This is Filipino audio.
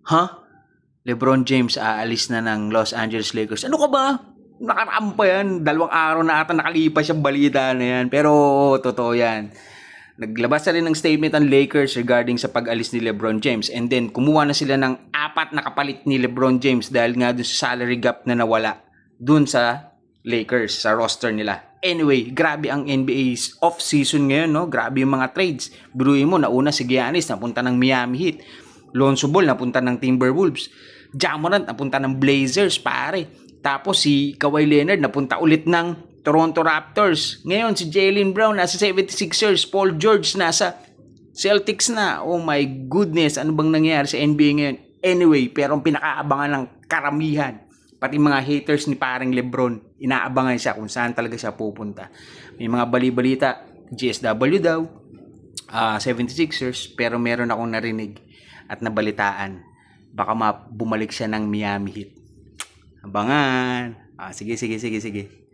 Ha? LeBron James aalis na ng Los Angeles Lakers. Ano ka ba? Nakaraan pa yan. 2 araw na ata nakalipas yung balita na yan. Pero totoo yan. Naglabas na rin ng statement ang Lakers regarding sa pag-alis ni LeBron James. And then, kumuha na sila ng 4 na kapalit ni LeBron James dahil nga dun sa salary gap na nawala dun sa Lakers, sa roster nila. Anyway, grabe ang NBA's off-season ngayon, no? Grabe yung mga trades. Biruin mo, nauna si Giannis, napunta ng Miami Heat. Lonzo Ball, napunta ng Timberwolves. Ja Morant, napunta ng Blazers, pare. Tapos si Kawhi Leonard, napunta ulit ng Toronto Raptors. Ngayon, si Jaylen Brown, nasa 76ers. Paul George, nasa Celtics na. Oh my goodness, ano bang nangyayari sa NBA ngayon? Anyway, pero ang pinakaabangan ng karamihan, pati mga haters ni parang LeBron, inaabangan siya kung saan talaga siya pupunta. May mga bali-balita, GSW daw, 76ers, pero meron akong narinig at nabalitaan. Baka bumalik siya ng Miami Heat. Abangan. Sige.